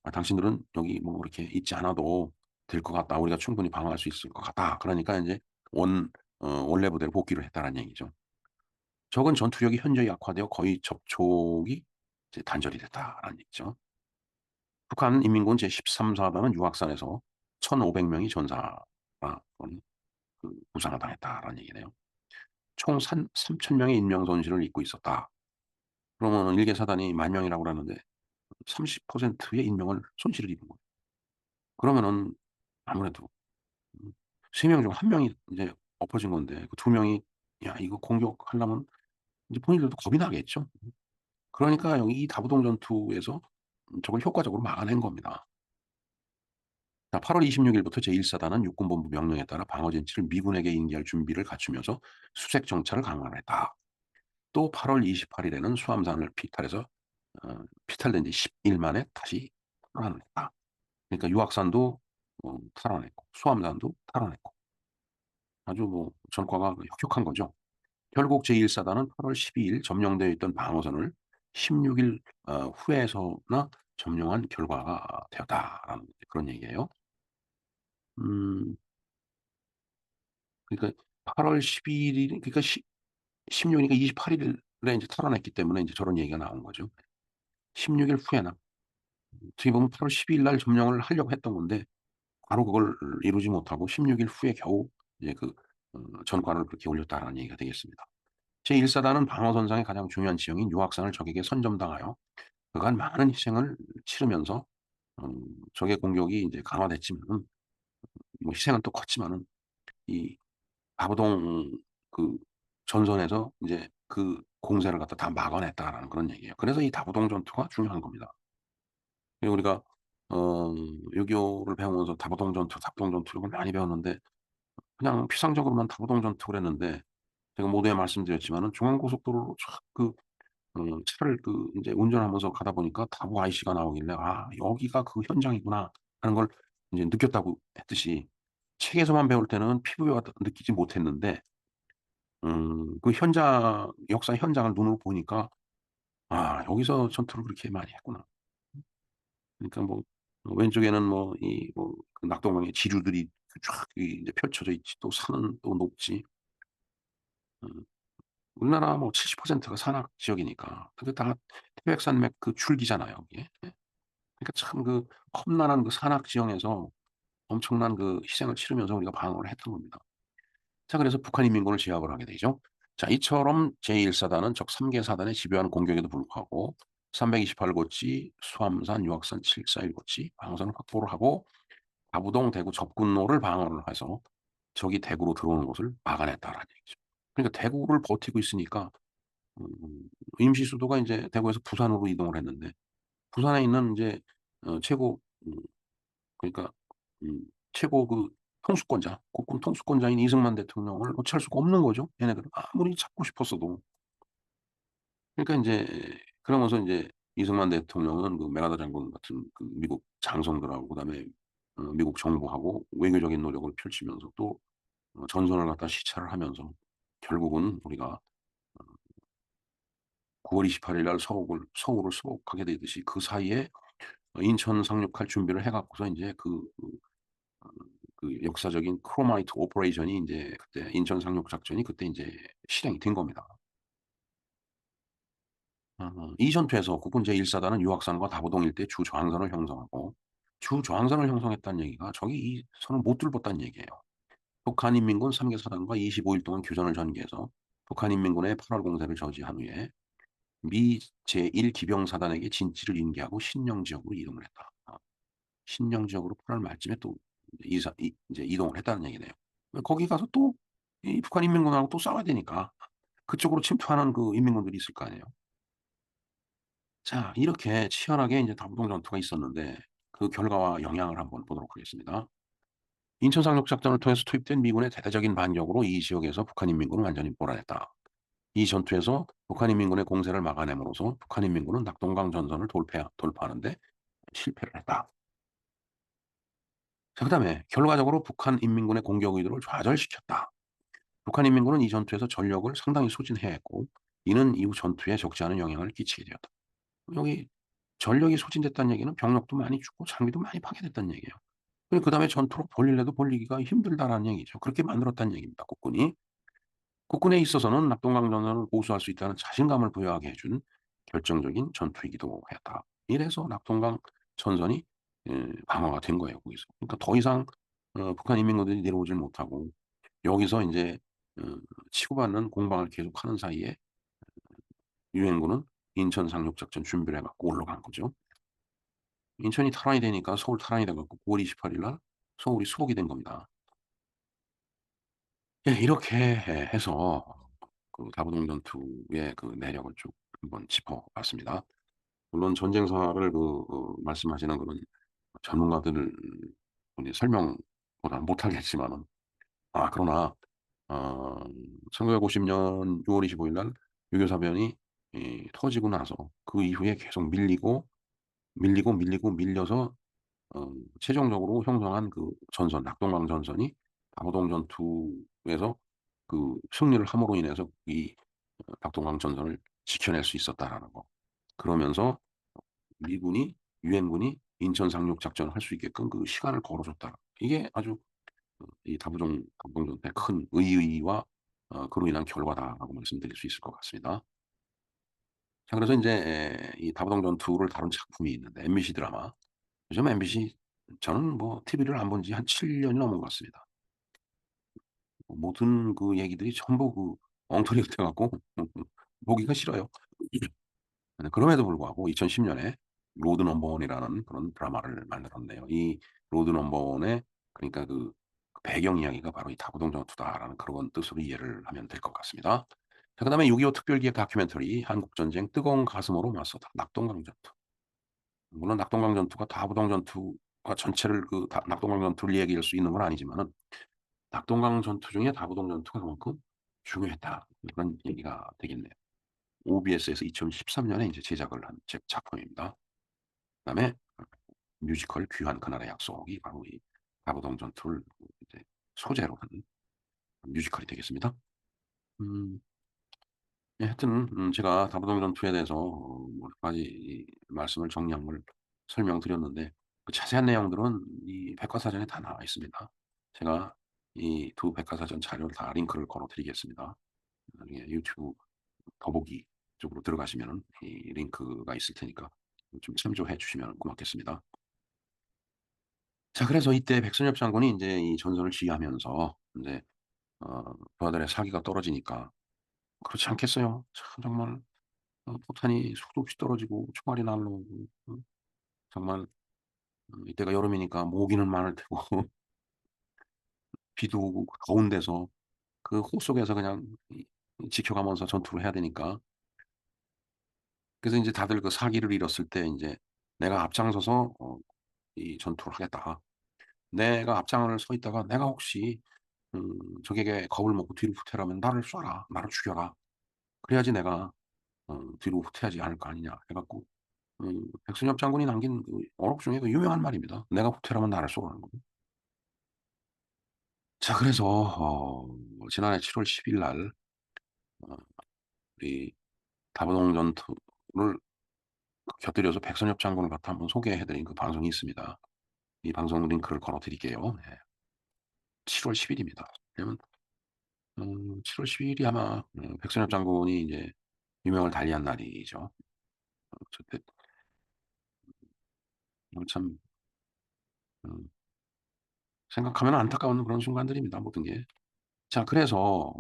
"아 당신들은 여기 뭐 이렇게 있지 않아도 될 것 같다. 우리가 충분히 방어할 수 있을 것 같다." 그러니까 인제 원래 부대로 복귀를 했다라는 얘기죠. 적은 전투력이 현저히 약화되어 거의 접촉이 이제 단절이 됐다라는 얘기죠. 북한 인민군 제13 사단은 유학산에서 1,500 명이 전사가 또는 부상을 당했다라는 얘기네요. 총 산 3,000 명의 인명 손실을 입고 있었다. 그러면은 개 사단이 10,000 명이라고 그러는데 30%의 인명을 손실을 입은 거예요. 그러면은 아무래도 3명 중 1 명이 인제 엎어진 건데 그 2 명이 야 이거 공격하려면 이제 본인들도 겁이 나겠죠. 그러니까 여기 이 다부동 전투에서 적을 효과적으로 막아낸 겁니다. 자 8월 26 일부터 제1 사단은 육군본부 명령에 따라 방어 진치를 미군에게 인계할 준비를 갖추면서 수색 정찰을 강화했다. 또 8월 28 일에는 수암산을 피탈해서 피탈된 지 10일 만에 다시 탈환했다. 그러니까 유악산도 탈환했고 수암산도 탈환했고 아주 뭐 전과가 혁혁한 거죠. 결국 제1 사단은 8월 12일 점령되어 있던 방어선을 16일 후에서나 점령한 결과가 되었다라는 그런 얘기예요. 음 그러니까 8월 12 일이 그러니까 16 이니까 28 일에 인제 탈환했기 때문에 인제 저런 얘기가 나온 거죠. 16일 후에나 어떻게 보면 8월 12일 날 점령을 하려고 했던 건데 바로 그걸 이루지 못하고 16일 후에 겨우 이제 전과를 그렇게 올렸다라는 얘기가 되겠습니다. 제1 사단은 방어선상의 가장 중요한 지형인 유학산을 적에게 선점당하여 그간 많은 희생을 치르면서 적의 공격이 인제 강화됐지만은 뭐 희생은 또 컸지만은 이 다부동 그 전선에서 인제 그 공세를 갖다 다 막아냈다라는 그런 얘기예요. 그래서 이 다부동 전투가 중요한 겁니다. 그리고 우리가 6.25를 배우면서 다부동 전투 이런 걸 많이 배웠는데 그냥 피상적으로만 다부동 전투 그랬는데 제가 모두에 말씀드렸지만은 중앙고속도로로 촥 차를 인제 운전하면서 가다 보니까 다부 IC가 나오길래 '아 여기가 그 현장이구나.' 하는 걸 인제 느꼈다고 했듯이 책에서만 배울 때는 피부에 와닿 느끼지 못했는데 그 현장 역사 현장을 눈으로 보니까 '아 여기서 전투를 그렇게 많이 했구나.' 그러니까 뭐 왼쪽에는 뭐 그 낙동강의 지류들이 쫙 이제 펼쳐져 있지 또 산은 또 높지. 음 우리나라 뭐 70%가 산악 지역이니까 그게 다 태백산맥 그 줄기잖아요 그게. 예. 그러니까 참 험난한 그 산악 지형에서 엄청난 희생을 치르면서 우리가 방어를 했던 겁니다. 자 그래서 북한 인민군을 제압을 하게 되죠. 자 이처럼 제1 사단은 적 3개 사단의 집요한 공격에도 불구하고 328 고지, 수암산, 유악산 741 고지 방어선을 확보를 하고 다부동 대구 접근로를 방어를 해서 적이 대구로 들어오는 것을 막아냈다라는 얘기죠. 그러니까 대구를 버티고 있으니까 음 임시 수도가 인제 대구에서 부산으로 이동을 했는데 부산에 있는 인제 최고 그러니까 음 최고 통수권자 국군 통수권자인 이승만 대통령을 어찌할 수가 없는 거죠 얘네들은 아무리 잡고 싶었어도. 그러니까 인제 그러면서 인제 이승만 대통령은 메가더 장군 같은 미국 장성들하고 그다음에 미국 정부하고 외교적인 노력을 펼치면서 또 전선을 갖다 시찰을 하면서 결국은 우리가 9월 28일 날 서울을 수복하게 되듯이 그 사이에 인천 상륙할 준비를 해 갖고서 인제 어 역사적인 크로마이트 오퍼레이션이 인제 그때 인천 상륙 작전이 그때 인제 실행이 된 겁니다. 이 전투에서 국군 제1 사단은 유학산과 다부동 일대 주 저항선을 형성하고 주 저항선을 형성했다는 얘기가 적이 이 선을 못 뚫었다는 얘기예요. 북한인민군 3개 사단과 25일 동안 교전을 전개해서 북한인민군의 8월 공세를 저지한 후에 미 제1 기병사단에게 진지를 인계하고 신령 지역으로 이동을 했다. 신령 지역으로 8월 말쯤에 또 이사 이 인제 이동을 했다는 얘기네요. 거기 가서 또 이 북한 인민군하고 또 싸워야 되니까 그쪽으로 침투하는 인민군들이 있을 거 아니에요. 자 이렇게 치열하게 인제 다부동 전투가 있었는데 그 결과와 영향을 한번 보도록 하겠습니다. 인천 상륙 작전을 통해서 투입된 미군의 대대적인 반격으로 이 지역에서 북한 인민군을 완전히 몰아냈다. 이 전투에서 북한 인민군의 공세를 막아냄으로써 북한 인민군은 낙동강 전선을 돌파하는 데 실패를 했다. 자 그다음에 결과적으로 북한 인민군의 공격 의도를 좌절시켰다. 북한 인민군은 이 전투에서 전력을 상당히 소진해야 했고 이는 이후 전투에 적지 않은 영향을 끼치게 되었다. 여기 전력이 소진됐다는 얘기는 병력도 많이 죽고 장비도 많이 파괴됐다는 얘기예요. 그다음에 전투로 벌리려도 벌리기가 힘들다라는 얘기죠. 그렇게 만들었다는 얘기입니다, 국군이. 국군에 있어서는 낙동강전선을 고수할 수 있다는 자신감을 부여하게 해준 결정적인 전투이기도 했다. 이래서 낙동강 전선이 방어가 된 거예요, 거기서. 그러니까 더 이상 북한 인민군들이 내려오질 못하고 여기서 인제 어 치고받는 공방을 계속하는 사이에 유엔군은 인천 상륙작전 준비를 해 갖고 올라간 거죠. 인천이 탈환이 되니까 서울 탈환이 돼 갖고 9월 28일 날 서울이 수복이 된 겁니다. 예, 이렇게 해서 그 다부동 전투의 그 내력을 쭉 한번 짚어 봤습니다. 물론 전쟁사를 말씀하시는 그런 전문가들 분이 설명보다는 못하겠지만은, 그러나 어 1950년 6월 25일 날 유교 사변이 터지고 나서 그 이후에 계속 밀려서 최종적으로 형성한 그 전선, 낙동강 전선이 다부동 전투에서 그 승리를 함으로 인해서 이 낙동강 전선을 지켜낼 수 있었다라는 거. 그러면서 미군이 유엔군이 인천 상륙 작전을 할 수 있게끔 그 시간을 벌어 줬다. 이게 아주 이 다부동 전투의 큰 의의와 그로 인한 결과다라고 말씀드릴 수 있을 것 같습니다. 자, 그래서 인제 이 다부동 전투를 다룬 작품이 있는데, MBC 드라마. 요즘 MBC, 저는 뭐 TV를 안 본 지 한 7 년이 넘은 것 같습니다. 모든 그 얘기들이 전부 엉터리 같아 갖고 보기가 싫어요. 네, 그럼에도 불구하고 2010 년에 로드 넘버 원이라는 그런 드라마를 만들었네요. 이 로드 넘버 원의, 그러니까 배경 이야기가 바로 이 다부동 전투다라는 그런 뜻으로 이해를 하면 될 것 같습니다. 자, 그다음에 6.25 특별기획 다큐멘터리 한국 전쟁 뜨거운 가슴으로 맞서다 낙동강 전투. 물론 낙동강 전투가 다부동 전투가 전체를 낙동강 전투를 얘기할 수 있는 건 아니지만은 낙동강 전투 중에 다부동 전투가 그만큼 중요했다, 그런 얘기가 되겠네요. OBS에서 2013 년에 인제 제작을 한 작품입니다. 그다음에 뮤지컬 귀한 그날의 약속이 바로 이 다부동 전투를 이제 소재로 한 뮤지컬이 되겠습니다. 음 예, 하여튼 제가 다부동 전투에 대해서 몇 가지 이 말씀을 정리한 걸 설명드렸는데, 그 자세한 내용들은 이 백과사전에 다 나와 있습니다. 제가 이 두 백과사전 자료를 다 링크를 걸어 드리겠습니다. 나중에 유튜브 더보기 쪽으로 들어가시면은 이 링크가 있을 테니까 좀 참조해 주시면 고맙겠습니다. 자, 그래서 이때 백선엽 장군이 인제 이 전선을 지휘하면서 인제 부하들의 사기가 떨어지니까, 그렇지 않겠어요? 참 정말 포탄이 수도 없이 떨어지고 총알이 날라오고, 정말 이때가 여름이니까 모기는 많을 테고 비도 오고 그 더운 데서 그 호 속에서 그냥 지켜가면서 전투를 해야 되니까, 그래서 인제 다들 그 사기를 잃었을 때 인제 '내가 앞장서서 이 전투를 하겠다.' 내가 앞장을 서 있다가 내가 혹시 적에게 겁을 먹고 뒤로 후퇴하면 "나를 쏴라. 나를 죽여라. 그래야지 내가 뒤로 후퇴하지 않을 거 아니냐." 해 갖고 백선엽 장군이 남긴 그 어록 중에 그 유명한 말입니다. "내가 후퇴하면 나를 쏘라."는 거죠. 자, 그래서 지난해 7월 10일 날 어 우리 다부동 전투를 곁들여서 백선엽 장군을 갖다 한번 소개해 드린 그 방송이 있습니다. 이 방송 링크를 걸어 드릴게요. 네. 7월 10 일입니다. 왜냐면 7월 10 일이 아마 백선엽 장군이 이제 유명을 달리한 날이죠. 저때 참 음 생각하면 안타까운 그런 순간들입니다, 모든 게. 자, 그래서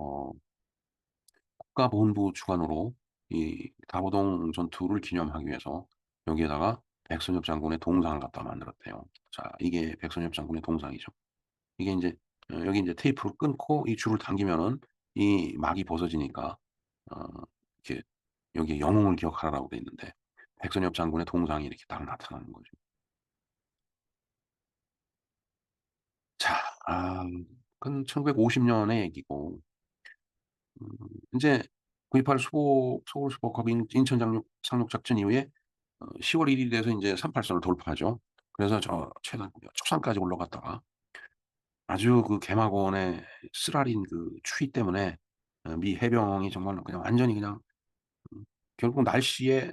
국가보훈부 주관으로 이 다부동 전투를 기념하기 위해서 여기에다가 백선엽 장군의 동상을 갖다 만들었대요. 자, 이게 백선엽 장군의 동상이죠. 이게 인제 여기 인제 테이프로 끊고 이 줄을 당기면은 이 막이 벗어지니까 어 이렇게 여기에 영웅을 기억하라라고 돼 있는데, 백선엽 장군의 동상이 이렇게 딱 나타나는 거죠. 자, 그건 1950 년의 얘기고, 음 인제 9.28 서울 수복하고 인천 상륙 작전 이후에 10월 1 일에 돼서 인제 38선을 돌파하죠. 그래서 저 최단 초산까지 올라갔다가 아주 개마고원의 쓰라린 추위 때문에 미 해병이 정말 그냥 완전히 그냥 결국 날씨에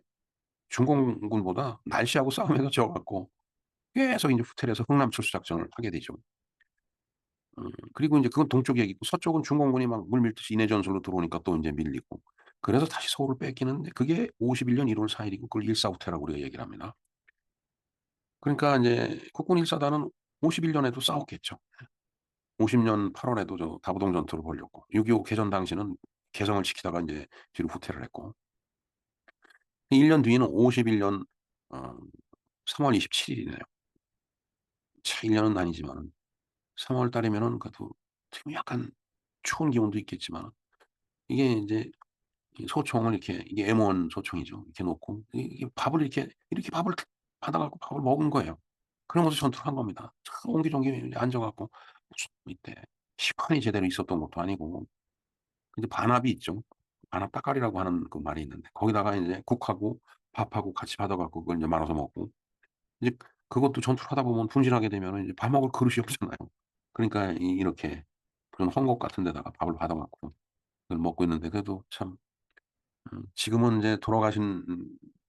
중공군보다 날씨하고 싸움에서 져 갖고 계속 인제 후퇴를 해서 흥남철수 작전을 하게 되죠. 그리고 인제 그건 동쪽 얘기고 서쪽은 중공군이 막 물밀듯이 인해 전술로 들어오니까 또 인제 밀리고 그래서 다시 서울을 뺏기는데 그게 51년 1월 4 일이고 그걸 일사후퇴라고 우리가 얘기를 합니다. 그러니까 인제 국군 1 사단은 51 년에도 싸웠겠죠. 50년 8 월에도 저 다부동 전투를 벌였고 6.25 개전 당시는 개성을 지키다가 인제 뒤로 후퇴를 했고 1년 뒤에는 51년 어 3월 27 일이네요. 차 1 년은 아니지만은 3월 달이면은 그래도 어떻게 보면 약간 추운 기온도 있겠지만 이게 인제 이 소총을 이렇게 이게 M1 소총이죠. 이렇게 놓고 이게 밥을 이렇게 밥을 받아 갖고 밥을 먹은 거예요. 그러면서 전투를 한 겁니다. 참 옹기종기 앉아 갖고 무슨 이때 식판이 제대로 있었던 것도 아니고 이제 반합이 있죠. 반합 따까리라고 하는 그 말이 있는데 거기다가 인제 국하고 밥하고 같이 받아 갖고 그걸 인제 말아서 먹고 이제 그것도 전투를 하다 보면 분실하게 되면은 이제 밥 먹을 그릇이 없잖아요. 그러니까 이렇게 그런 헝겊 같은 데다가 밥을 받아 갖고 그걸 먹고 있는데 그래도 참 지금은 인제 돌아가신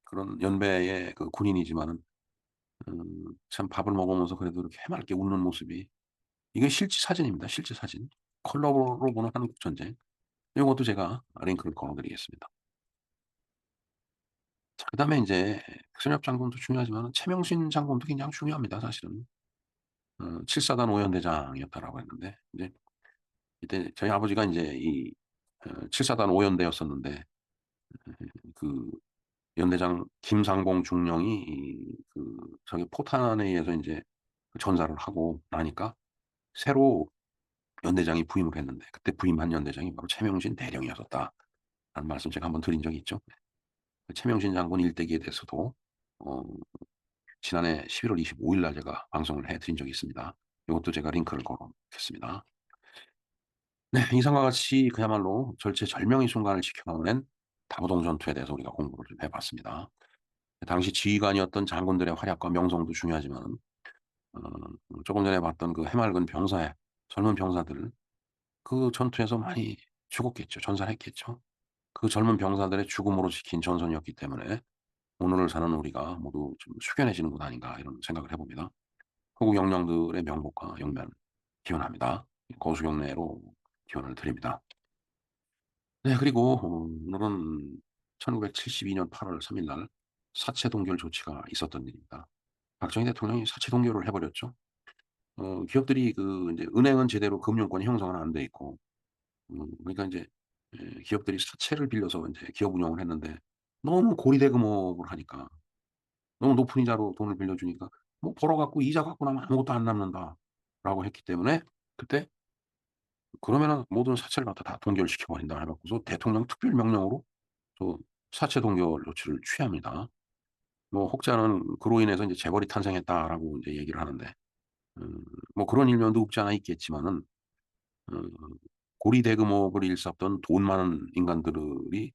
그런 연배의 그 군인이지만은 참 밥을 먹으면서 그래도 이렇게 해맑게 웃는 모습이 이게 실제 사진입니다, 실제 사진. 컬러로 보는 한국 전쟁. 요것도 제가 링크를 걸어 드리겠습니다. 자 그다음에 인제 백선엽 장군도 중요하지만은 최명신 장군도 굉장히 중요합니다, 사실은. 7 사단 5 연대장이었다라고 했는데 인제 이때 저희 아버지가 인제 7 사단 5 연대였었는데 그 연대장 김상봉 중령이 저기 포탄에 의해서 인제 그 전사를 하고 나니까 새로 연대장이 부임을 했는데 그때 부임한 연대장이 바로 최명신 대령이었었다라는 말씀 제가 한번 드린 적이 있죠. 그 최명신 장군 일대기에 대해서도 어 지난해 11월 25일 날 제가 방송을 해 드린 적이 있습니다. 요것도 제가 링크를 걸어 놓겠습니다. 네. 이상과 같이 그야말로 절체절명의 순간을 지켜낸 다부동 전투에 대해서 우리가 공부를 좀 해 봤습니다. 당시 지휘관이었던 장군들의 활약과 명성도 중요하지만은 조금 전에 봤던 그 해맑은 병사의 젊은 병사들 그 전투에서 많이 죽었겠죠. 전사했겠죠. 그 젊은 병사들의 죽음으로 지킨 전선이었기 때문에 오늘을 사는 우리가 모두 좀 숙연해지는 것 아닌가 이런 생각을 해 봅니다. 호국 영령들의 명복과 영면 기원합니다. 거수경례로 기원을 드립니다. 네 그리고 오늘은 1972년 8월 3일 날 사체 동결 조치가 있었던 일입니다. 박정희 대통령이 사체 동결을 해 버렸죠. 기업들이 그 인제 은행은 제대로 금융권이 형성은 안 돼 있고 그러니까 인제 기업들이 사채를 빌려서 인제 기업 운영을 했는데 너무 고리대금업을 하니까 너무 높은 이자로 돈을 빌려주니까 뭐 벌어 갖고 이자 갖고 나면 아무것도 안 남는다라고 했기 때문에 그때 그러면은 모든 사채를 갖다 다 동결시켜 버린다 해 갖고서 대통령 특별 명령으로 저 사채 동결 조치를 취합니다. 뭐 혹자는 그로 인해서 인제 재벌이 탄생했다라고 인제 얘기를 하는데 음 뭐 그런 일면도 없지 않아 있겠지만은 음 고리대금업을 일삼던 돈 많은 인간들이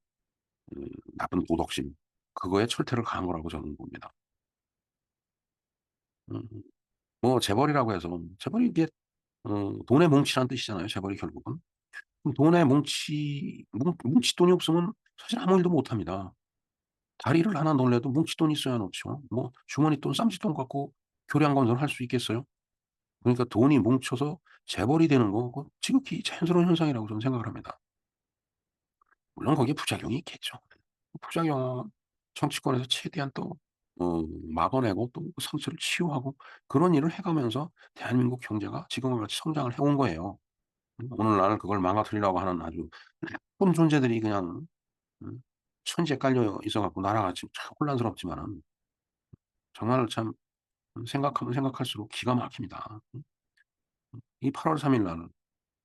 나쁜 도덕심 그거에 철퇴를 가한 거라고 저는 봅니다. 음 뭐 재벌이라고 해서 재벌이 이게 돈의 뭉치란 뜻이잖아요 재벌이 결국은. 돈의 뭉칫돈이 없으면 사실 아무 일도 못 합니다. 다리를 하나 놀래도 뭉칫돈 있어야 놓죠. 뭐 주머니돈 쌈짓돈 갖고 교량 건설을 할 수 있겠어요? 그러니까 돈이 뭉쳐서 재벌이 되는 거 그거 지극히 자연스러운 현상이라고 저는 생각을 합니다. 물론 거기에 부작용이 있겠죠. 부작용은 정치권에서 최대한 또 막아내고 또 그 상처를 치유하고 그런 일을 해 가면서 대한민국 경제가 지금과 같이 성장을 해온 거예요. 오늘날 그걸 망가뜨리려고 하는 아주 나쁜 존재들이 그냥 천지에 깔려 있어 갖고 나라가 지금 참 혼란스럽지만은 정말 참 생각하면 생각할수록 기가 막힙니다. 이 8월 3일 날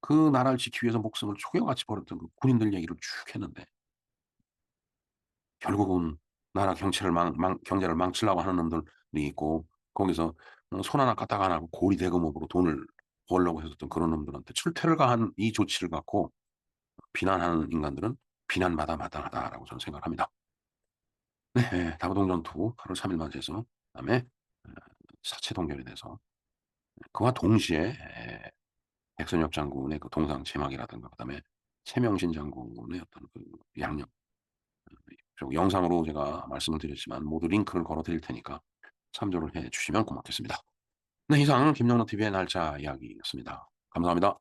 그 나라를 지키기 위해서 목숨을 초기와같이 버렸던 그 군인들 얘기를 쭉 했는데 결국은 나라 경치를 경제를 망치려고 하는 놈들이 있고 거기서 손 하나 까딱 안 하고 고리대금업으로 돈을 벌려고 했었던 그런 놈들한테 출퇴를 가한 이 조치를 갖고 비난하는 인간들은 '비난받아 마땅하다.'라고 저는 생각합니다. 네. 예. 다부동 전투 8월 3일 맞이해서 그다음에 어 사체 동결에 대해서 그와 동시에 백선엽 장군의 그 동상 제막이라든가 그다음에 최명신 장군의 어떤 그 양력 그리고 영상으로 제가 말씀을 드렸지만 모두 링크를 걸어 드릴 테니까 참조를 해 주시면 고맙겠습니다. 네, 이상 김영로 TV의 날짜 이야기였습니다. 감사합니다.